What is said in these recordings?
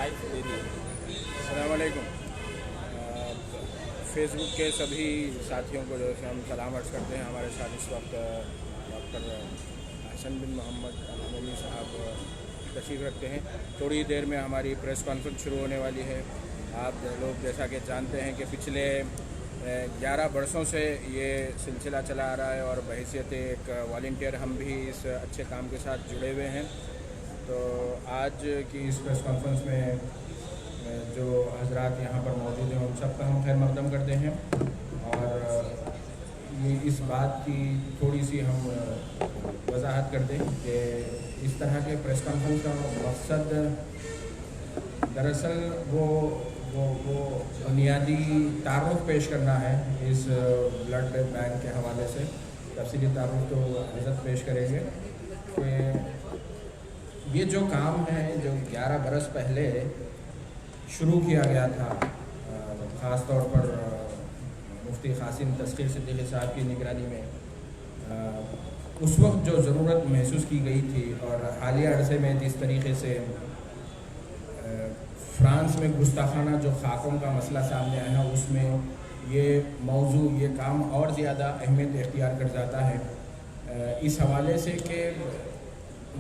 Life دے دی. السلام علیکم. Face بک کے سبھی ساتھیوں کو جو ہے ہم سلام عرض کرتے ہیں. ہمارے ساتھ اس وقت ڈاکٹر حسن بن محمد الاموی صاحب تشریف رکھتے ہیں. تھوڑی دیر میں ہماری پریس کانفرنس شروع ہونے والی ہے. آپ لوگ جیسا کہ جانتے ہیں کہ پچھلے 11 برسوں سے یہ سلسلہ چلا آ رہا ہے اور بحیثیت ایک والنٹیئر ہم بھی اس اچھے کام کے ساتھ جڑے ہوئے ہیں. تو آج کی اس پریس کانفرنس میں جو حضرات یہاں پر موجود ہیں ان سب کا ہم خیر مقدم کرتے ہیں. اور یہ اس بات کی تھوڑی سی ہم وضاحت کر دیں کہ اس طرح کے پریس کانفرنس کا مقصد دراصل وہ بنیادی تعارف پیش کرنا ہے اس بلڈ بینک کے حوالے سے. تفصیلی تعارف تو حضرت پیش کریں گے کہ یہ جو کام ہے جو 11 برس پہلے شروع کیا گیا تھا خاص طور پر مفتی قاسم تسخیر صدیقی صاحب کی نگرانی میں، اس وقت جو ضرورت محسوس کی گئی تھی اور حالیہ عرصے میں جس طریقے سے فرانس میں گستاخانہ جو خاکوں کا مسئلہ سامنے آیا اس میں یہ موضوع یہ کام اور زیادہ اہمیت اختیار کر جاتا ہے اس حوالے سے کہ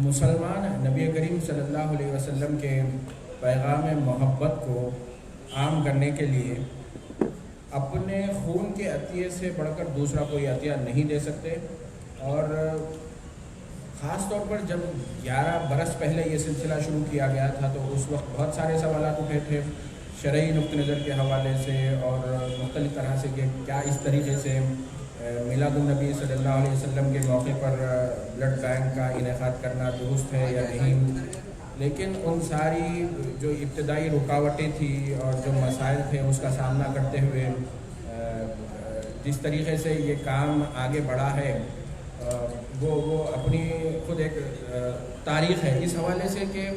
مسلمان نبی کریم صلی اللہ علیہ وسلم کے پیغام محبت کو عام کرنے کے لیے اپنے خون کے عطیے سے بڑھ کر دوسرا کوئی عطیہ نہیں دے سکتے. اور خاص طور پر جب 11 برس پہلے یہ سلسلہ شروع کیا گیا تھا تو اس وقت بہت سارے سوالات اٹھے تھے شرعی نقطہ نظر کے حوالے سے اور مختلف طرح سے کہ کیا اس طریقے سے میلاد النبی صلی اللہ علیہ وسلم کے موقع پر بلڈ بینک کا انعقاد کرنا درست ہے یا نہیں. لیکن ان ساری جو ابتدائی رکاوٹیں تھیں اور جو مسائل تھے اس کا سامنا کرتے ہوئے جس طریقے سے یہ کام آگے بڑھا ہے وہ اپنی خود ایک تاریخ ہے اس حوالے سے کہ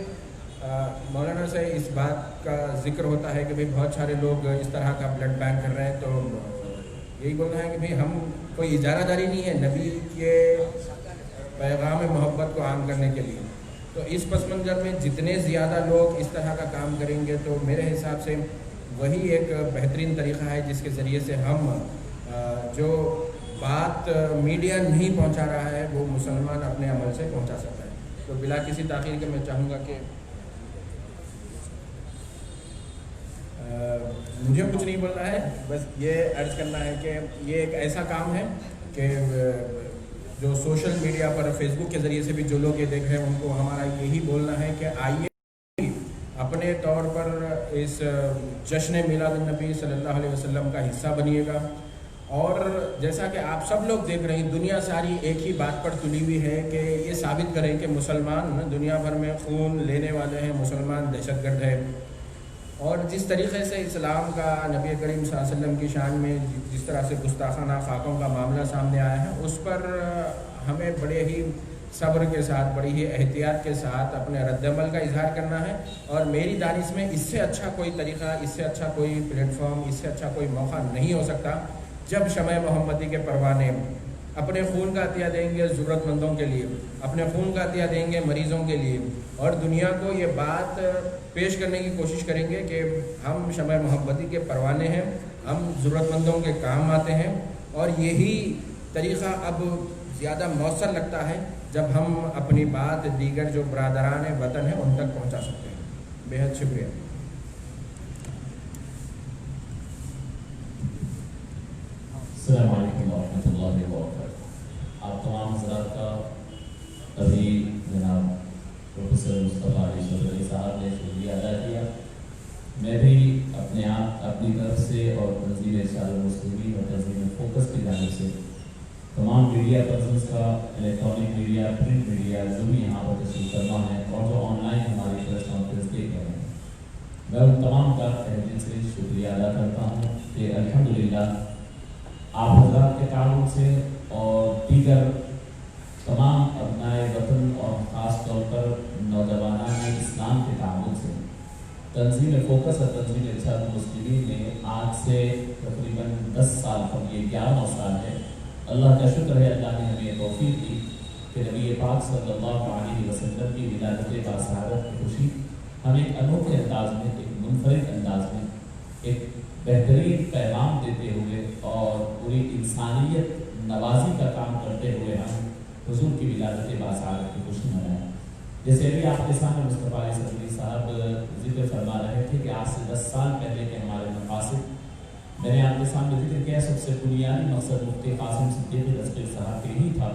مولانا سے اس بات کا ذکر ہوتا ہے کہ بھئی بہت سارے لوگ اس طرح کا بلڈ بینک کر رہے ہیں. تو یہی بولنا ہے کہ بھئی ہم کوئی اجارہ داری نہیں ہے نبی کے پیغام محبت کو عام کرنے کے لیے. تو اس پس منظر میں جتنے زیادہ لوگ اس طرح کا کام کریں گے تو میرے حساب سے وہی ایک بہترین طریقہ ہے جس کے ذریعے سے ہم جو بات میڈیا نہیں پہنچا رہا ہے وہ مسلمان اپنے عمل سے پہنچا سکتا ہے. تو بلا کسی تاخیر کے میں چاہوں گا کہ مجھے کچھ نہیں بولنا ہے، بس یہ عرض کرنا ہے کہ یہ ایک ایسا کام ہے کہ جو سوشل میڈیا پر فیس بک کے ذریعے سے بھی جو لوگ یہ دیکھ رہے ہیں ان کو ہمارا یہی بولنا ہے کہ آئیے اپنے طور پر اس جشن میلاد النبی صلی اللہ علیہ وسلم کا حصہ بنیے گا. اور جیسا کہ آپ سب لوگ دیکھ رہے ہیں دنیا ساری ایک ہی بات پر تلی ہوئی ہے کہ یہ ثابت کریں کہ مسلمان دنیا بھر میں خون لینے والے ہیں، مسلمان دہشت گرد ہے. اور جس طریقے سے اسلام کا نبی کریم صلی اللہ علیہ وسلم کی شان میں جس طرح سے گستاخانہ خاکوں کا معاملہ سامنے آیا ہے اس پر ہمیں بڑے ہی صبر کے ساتھ بڑی ہی احتیاط کے ساتھ اپنے رد عمل کا اظہار کرنا ہے. اور میری دانش میں اس سے اچھا کوئی طریقہ، اس سے اچھا کوئی پلیٹ فارم، اس سے اچھا کوئی موقع نہیں ہو سکتا جب شمع محمدی کے پروانے اپنے خون کا عطیہ دیں گے ضرورت مندوں کے لیے، اپنے خون کا عطیہ دیں گے مریضوں کے لیے اور دنیا کو یہ بات پیش کرنے کی کوشش کریں گے کہ ہم شمع محمدی کے پروانے ہیں، ہم ضرورت مندوں کے کام آتے ہیں. اور یہی طریقہ اب زیادہ مؤثر لگتا ہے جب ہم اپنی بات دیگر جو برادران وطن ہیں ان تک پہنچا سکتے ہیں. بہت شکریہ. السلام علیکم ورحمۃ اللہ وبرکاتہ. آپ تمام حضرات کا ابھی جناب پروفیسر مصطفیٰ علی چودھری صاحب نے شکریہ ادا کیا. میں بھی اپنی طرف سے اور تنظیم ارشاد المسلمین اور تنظیم فوکس کی جانب سے تمام میڈیا پرسنس کا، الیکٹرانک میڈیا، پرنٹ میڈیا جو بھی یہاں پر تشریف فرما ہے اور جو آن لائن ہماری پریس کانفرنس دیکھ رہے ہیں، میں ان تمام کا تہہ دل سے شکریہ ادا کرتا ہوں کہ الحمدللہ آپ حضرات کے تعاون سے اور دیگر تمام ابنائے وطن اور خاص طور پر نوجوانان اسلام کے تعاون سے تنظیم فوکس اور تنظیم ارشاد المسلمین نے آج سے تقریباً 10 سال قبل، یہ 11واں سال ہے. اللہ کا شکر ہے اللہ نے ہمیں توفیق دی کہ نبی پاک صلی اللہ علیہ وسلم کی ولادت باسعادت کی خوشی ہم ایک انوکھے انداز میں، ایک منفرد انداز میں، ایک بہترین پیغام دیتے ہوئے اور پوری انسانیت نوازی کا کام کرتے ہوئے ہم حضور کی ولادت باصارت کی خوشی منائیں۔ جیسے ابھی آپ کے سامنے مصطفیٰ علیہ صدری صاحب ذکر فرما رہے تھے کہ آج سے 10 سال پہلے کے ہمارے مقاصد، میں نے آپ کے سامنے ذکر کیا، سب سے بنیادی مقصد مفتی قاسم صدیقی رضوی صاحب یہی تھا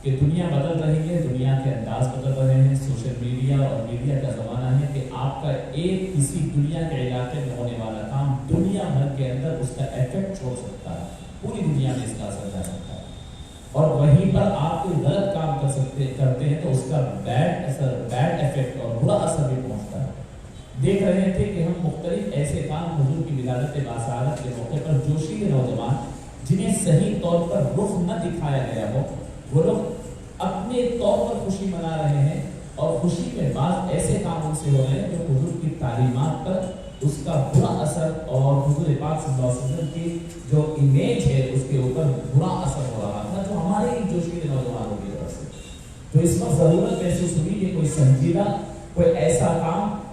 کہ دنیا بدل رہی ہے، دنیا کے انداز بدل رہے ہیں، سوشل میڈیا اور میڈیا کا زمانہ ہے کہ آپ کا ایک کسی دنیا کے علاقے میں ہونے والا کام دنیا بھر کے اندر اس کا ایفیکٹ چھوڑ سکتا ہے، پوری دنیا میں اس کا اثر جا سکتا ہے، اور وہیں پر آپ کوئی غلط کام کرتے ہیں تو اس کا بیڈ ایفیکٹ اور برا اثر بھی پہنچتا ہے۔ دیکھ رہے تھے کہ ہم مختلف ایسے کام حضور کی ولادت باصارت کے موقع پر جوشیلے نوجوان جنہیں صحیح طور پر رخ نہ دکھایا گیا ہو، وہ لوگ اپنے طور پر خوشی منا رہے ہیں، اور خوشی میں بعض ایسے کام ان سے ہو رہے ہیں جو حضور کی تعلیمات پر اس کا برا اثر اور حضور پاک صلی اللہ علیہ وسلم کی جو امیج ہے اس کے اوپر برا اثر ہو رہا تھا، جو ہمارے ہی جوشیلے نوجوانوں کی طرف سے۔ تو اس وقت ضرورت محسوس ہوئی کہ کوئی سنجیدہ، کوئی ایسا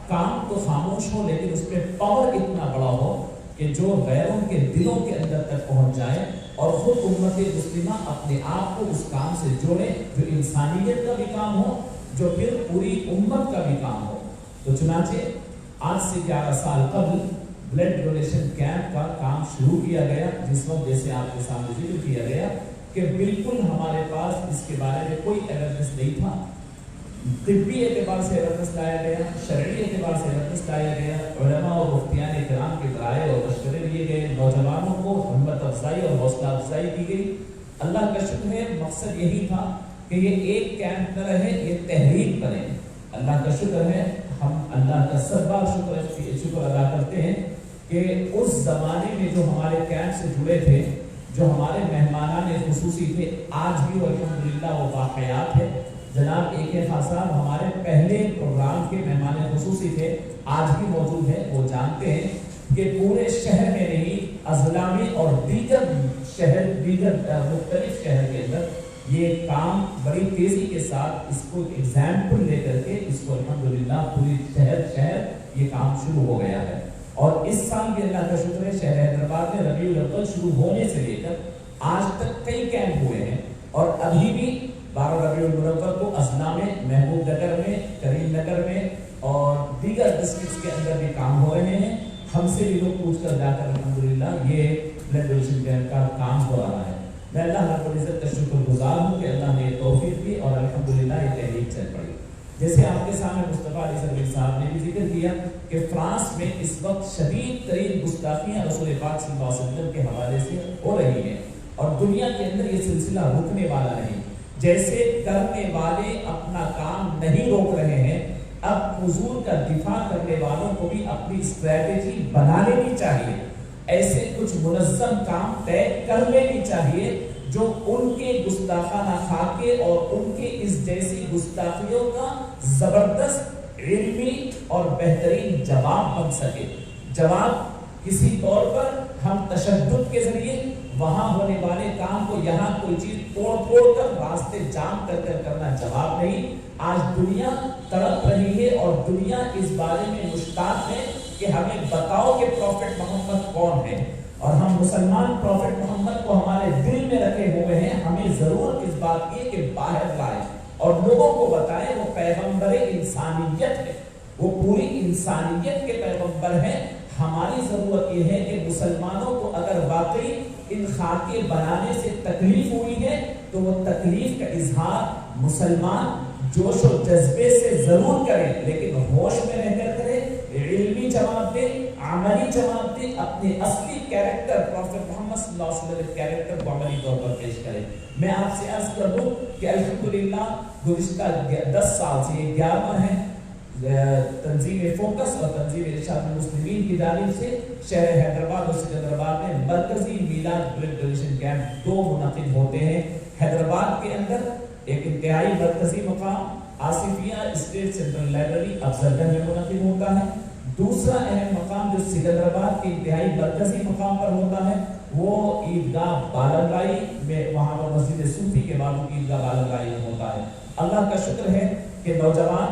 کام تو خاموش ہو لیکن اس پہ پاور اتنا بڑا ہو کہ جو غیروں کے دلوں کے اندر تک پہنچ جائے، اور خود امت مسلمہ اپنے آپ کو اس کام سے جوڑے جو انسانیت کا بھی کام ہو، جو پھر پوری امت کا بھی کام ہو۔ تو چنانچہ آج سے 11 سال قبل بلڈ ڈونیشن کیمپ کا کام شروع کیا گیا، جس وقت جیسے آپ کے سامنے ذکر کیا گیا کہ بالکل ہمارے پاس اس کے بارے میں کوئی اویئرنیس نہیں تھا، طبی اعتبار سے اویئرنیس لایا گیا، شرعی اعتبار سے اویئرنیس لایا گیا، علماء اور مفتیان کرام کے رائے اور مشورے لیے گئے، نوجوانوں کو ہمت افزائی اور حوصلہ افزائی کی گئی۔ اللہ کا شکر ہے، مقصد یہی تھا کہ یہ ایک کیمپ نہ رہے، یہ تحریک بنے۔ اللہ کا شکر ہے، ہم اللہ کا سب بار شکر ادا کرتے ہیں کہ اس زمانے میں جو ہمارے کیمپ سے جڑے تھے، جو ہمارے مہمانان خصوصی تھے، آج بھی وہ الحمدللہ وہ باحیات ہے۔ جناب AK خان صاحب ہمارے پہلے پروگرام کے مہمان خصوصی تھے، آج بھی موجود ہیں۔ وہ جانتے ہیں کہ پورے شہر میں نہیں، اضلاع میں اور دیگر مختلف شہر کے اندر یہ کام بڑی تیزی کے ساتھ اس کو ایگزامپل لے کر کے اس کو الحمدللہ پوری شہر یہ کام شروع ہو گیا ہے۔ اور اس سال بھی اللہ کا شکر ہے، شہر حیدرآباد میں ربیع الاول شروع ہونے سے لے کر آج تک کئی کیمپ ہوئے ہیں، اور ابھی بھی 12 ربیع الاول کو اضلاع میں، محبوب نگر میں، کریم نگر میں اور دیگر ڈسٹرکٹس کے اندر بھی کام ہو رہے ہیں۔ ہم سے بھی لوگ پوچھ کر جا کر الحمدللہ یہ بلڈ ڈونیشن کیمپ کا کام ہو رہا ہے۔ میں اللہ رب العزت کا شکر گزار ہوں کہ اللہ نے توفیق دی اور الحمدللہ یہ تحریک چل پڑی۔ جیسے آپ کے سامنے مصطفیٰ علیہ صدری صاحب نے بھی ذکر کیا کہ فرانس میں اس وقت شدید ترین گستاخیاں رسول پاک صلی اللہ علیہ وسلم کے حوالے سے ہو رہی ہیں، اور دنیا کے اندر یہ سلسلہ رکنے والا نہیں۔ جیسے کرنے والے اپنا کام نہیں روک رہے ہیں، اب حضور کا دفاع کرنے والوں کو بھی اپنی اسٹریٹجی بنا لینی چاہیے، ایسے کچھ منظم کام طے کر لینی چاہیے جو ان کے گستاخانہ خاکے اور ان کے اس جیسی گستاخیوں کا زبردست علمی اور بہترین جواب بن سکے۔ جواب کسی طور پر ہم تشدد کے ذریعے وہاں ہونے والے کام کو یہاں کوئی چیز توڑ کر راستے جام کر کرنا جواب نہیں۔ آج دنیا تڑپ رہی ہے اور دنیا اس بارے میں مشتاق ہے کہ ہمیں بتاؤ کہ پروفٹ محمد کون ہے، اور ہم مسلمان پروفٹ محمد کو ہمارے دل میں رکھے ہوئے ہیں۔ ہمیں ضرورت اس بات کی کہ باہر لائیں اور لوگوں کو بتائیں وہ پیغمبر انسانیت ہے، وہ پوری انسانیت کے پیغمبر ہیں۔ ہماری ضرورت یہ ہے کہ مسلمانوں کو اگر واقعی ان خاکے بنانے سے تکلیف ہوئی ہے تو وہ تکلیف کا اظہار مسلمان جوش و جذبے سے ضرور کریں، لیکن ہوش میں رہ کر کریں، علمی جواب دیں، عملی جواب دیں، اپنے اصلی کیریکٹر پروفٹ محمد صلی اللہ علیہ وسلم کیریکٹر کو عملی طور پر پیش کریں۔ میں آپ سے عرض کر دوں کہ الحمدللہ گزشتہ 10 سال سے یہ 11واں ہے تنظیم فوکس اور تنظیم ارشاد المسلمین کی جانب سے شہر حیدرآباد اور سکندرآباد میں مرکزی میلاد بلڈ ڈونیشن کیمپ 2 منعقد ہوتے ہیں۔ حیدرآباد کے اندر ایک انتہائی مرکزی مقام آصفیہ اسٹیٹ سینٹرل لائبریری افضل گنج میں منعقد ہوتا ہے۔ دوسرا اہم مقام جو سکندرآباد کے انتہائی مرکزی مقام پر ہوتا ہے وہ عیدگاہ بالغائی میں، وہاں پر مسجد صوفی کے بعد عیدگاہ بالغائی میں ہوتا ہے۔ اللہ کا شکر ہے کہ نوجوان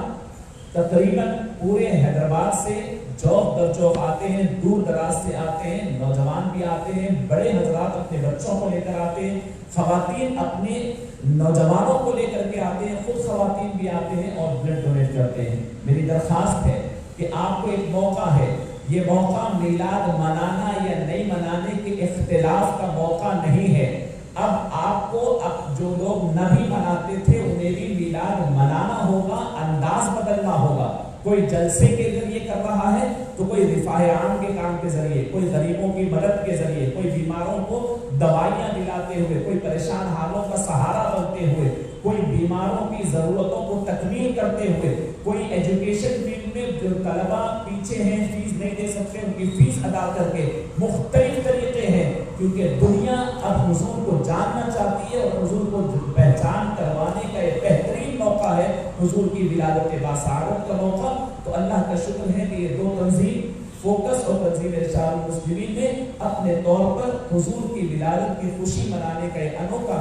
تقریباً پورے حیدرآباد سے چوک در چوک آتے ہیں، دور دراز سے آتے ہیں، نوجوان بھی آتے ہیں، بڑے حضرات اپنے بچوں کو لے کر آتے ہیں، خواتین اپنے نوجوانوں کو لے کر کے آتے ہیں، خود خواتین بھی آتے ہیں اور بلڈ ڈونیٹ کرتے ہیں۔ میری درخواست ہے کہ آپ کو ایک موقع ہے، یہ موقع میلاد منانا یا نہیں منانے کے اختلاف کا موقع نہیں ہے۔ اب آپ کو جو لوگ نہ بھی مناتے تھے انہیں بھی میلاد منانا ہوگا، انداز بدلنا ہوگا۔ کوئی جلسے کے ذریعے کر رہا ہے تو کوئی رفاہ عام کے کام کے ذریعے، کوئی غریبوں کی مدد کے ذریعے، کوئی بیماروں کو دوائیاں دلاتے ہوئے، کوئی پریشان حالوں کا سہارا بنتے ہوئے، کوئی بیماروں کی ضرورتوں کو تکمیل کرتے ہوئے، کوئی ایجوکیشن فیلڈ میں جو طلبہ پیچھے ہیں، فیس نہیں دے سکتے، ان کی فیس ادا کر کے، مختلف طریقے ہیں، کیونکہ دنیا اب حضور کو جاننا چاہتی ہے اور حضور کو پہچان کروانے کا یہ بہترین موقع ہے، حضور کی ولادت باسعادت کا موقع۔ تو اللہ کا شکر ہے کہ یہ دو تنظیم فوکس اور تنظیم ارشاد المسلمین نے اپنے طور پر حضور کی ولادت کی خوشی منانے کا ایک انوکھا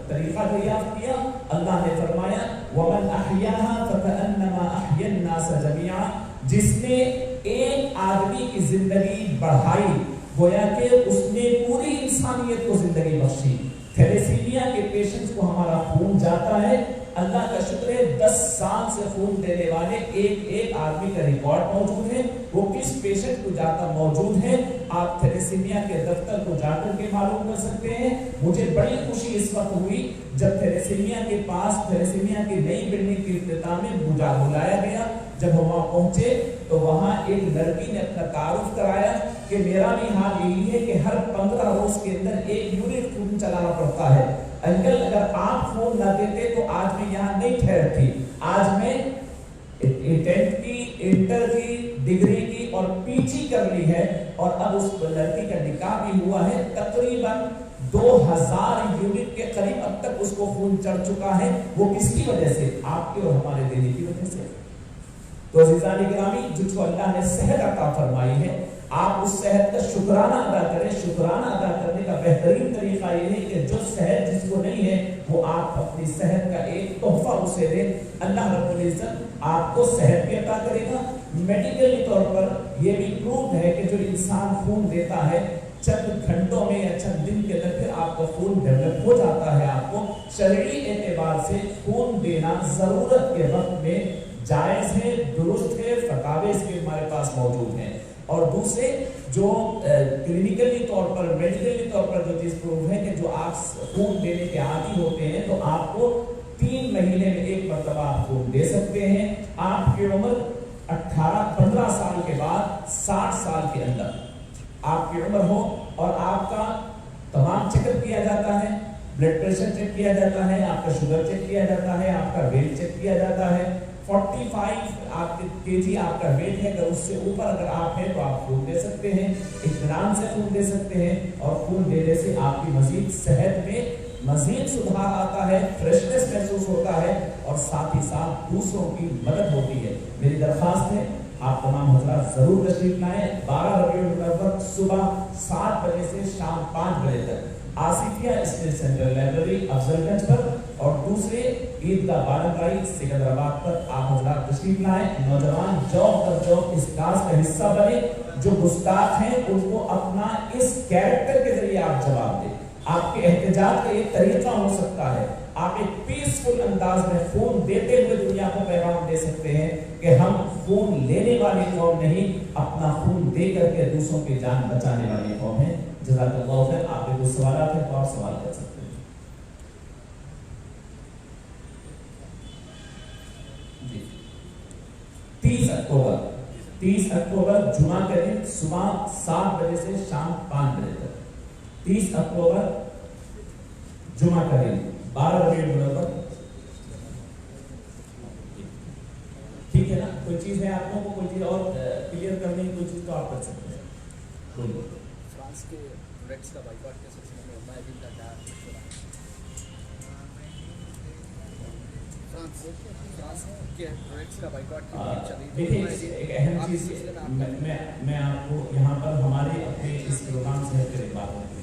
طریقہ دریافت کیا۔ اللہ نے فرمایا وَمَنْ أَحْيَاهَا فَكَأَنَّمَا أَحْيَا النَّاسَ جَمِيعًا، جس نے ایک آدمی کی زندگی بڑھائی گویا کہ اس نے پوری انسانیت کو زندگی بخشی۔ تھیلیسیمیا کے پیشنٹس کو ہمارا خون جاتا ہے، اللہ کا شکر ہے 10 سال سے خون دینے والے ایک آدمی کا ریکارڈ موجود ہے، وہ کس پیشنٹ کو جاتا موجود ہے، آپ تھیلیسیمیا کے دفتر کو جا کر کے معلوم کر سکتے ہیں۔ مجھے بڑی خوشی اس وقت ہوئی جب تھیلیسیمیا کے پاس تھیلیسیمیا کی نئی بلڈنگ کی افتتاح میں مجھے بلایا گیا۔ جب ہم وہاں پہنچے تو وہاں ایک لڑکی نے اپنا تعارف کرایا کہ میرا بھی حال یہی ہے کہ ہر 15 روز کے اندر 1 یونٹ خون چلانا پڑتا ہے، انکل اگر آپ خون نہ دیتے تو آج میں یہاں نہیں ٹھہرتی۔ آج میں 10th کی، انٹر کی، ڈگری کی اور پی جی کر لی ہے، اور اب اس لڑکی کا نکاح بھی ہوا ہے۔ تقریباً 2000 یونٹ کے قریب اب تک اس کو خون چڑھ چکا ہے۔ وہ کس کی وجہ سے؟ آپ کے اور ہمارے دینے کی وجہ سے۔ تو عزیزان گرامی، جس کو اللہ نے صحت عطا فرمائی ہے، آپ اس صحت کا شکرانہ ادا کریں۔ شکرانہ ادا کرنے کا بہترین طریقہ یہ ہے کہ جو صحت جس کو نہیں ہے وہ آپ اپنی صحت کا ایک تحفہ اسے دیں۔ اللہ رب العزت آپ کو صحت بھی عطا کرے گا۔ میڈیکلی طور پر یہ بھی پروف ہے کہ جو انسان خون دیتا ہے چند گھنٹوں میں یا چند دن کے اندر پھر آپ کا خون ڈیولپ ہو جاتا ہے۔ آپ کو شرعی اعتبار سے خون دینا ضرورت کے وقت میں جائز ہے، درست ہے، فتاوی اس کے ہمارے پاس موجود ہیں۔ اور دوسرے جو کلینکلی طور پر، میڈیکلی طور پر جو چیز پروف ہے کہ جو آپ خون دینے کے عادی ہوتے ہیں تو آپ کو 3 مہینے میں 1 مرتبہ آپ خون دے سکتے ہیں۔ آپ کی عمر 15 سال کے بعد 60 سال کے اندر آپ کی عمر ہو اور آپ کا تمام چیک اپ کیا جاتا ہے، بلڈ پریشر چیک کیا جاتا ہے، آپ کا شوگر چیک کیا جاتا ہے، آپ کا ویٹ چیک کیا جاتا ہے، 45 آپ کے جی آپ کا ویٹ ہے، اگر اس سے اوپر اگر آپ ہیں تو آپ خون دے سکتے ہیں، اطمینان سے خون دے سکتے ہیں، اور خون دینے سے آپ کی مزید صحت میں مزید سدھار آتا ہے، فریشنس محسوس ہوتا ہے، اور ساتھ ہی ساتھ دوسروں کی مدد ہوتی ہے۔ میری درخواست ہے آپ تمام حضرات ضرور تشریف لائیں۔ 12 ربیع الاول صبح 7 بجے سے شام 5 بجے تک آصفیہ اسٹیٹ سینٹرل لائبریری افضل گنج پر، اور دوسرے عیدگاہ بارگاہی سکندرآباد پر آپ حضرات تشریف لائیں۔ نوجوان چوک در چوک اس کاز کا حصہ بنے، جو گستاخ ہیں ان کو اپنا اس کیریکٹر کے ذریعے آپ جواب دیں۔ آپ کے احتجاج کا یہ طریقہ ہو سکتا ہے، آپ ایک پیسفل انداز میں خون دیتے ہوئے دنیا کو پیغام دے سکتے ہیں کہ ہم خون لینے والی قوم نہیں، اپنا خون دے کر کے دوسروں کی جان بچانے والی قوم ہے۔ جزاک اللہ خیر۔ آپ کے کوئی سوالات ہیں تو آپ سوال کر سکتے ہیں۔ جی 30 اکتوبر جمعہ کے دن صبح 7 بجے سے شام 5 بجے تک، 30 اکتوبر جمعہ کا دن 12 ربیع الاول۔ ٹھیک ہے نا؟ کوئی چیز ہے آپ کو کوئی چیز اور کلیئر کرنے کی کوئی چیز تو آپ کر سکتے ہیں۔ فرانس کے پروڈکٹس کا بائیکاٹ کے سلسلے میں مائبل کا کیا فرانس کے پروڈکٹس کا بائیکاٹ کی دیکھیے ایک اہم چیز میں آپ کو یہاں پر ہمارے اپنے اس پروگرام سے ہٹ کر ایک بات ہوتی ہے۔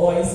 OIC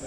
2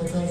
50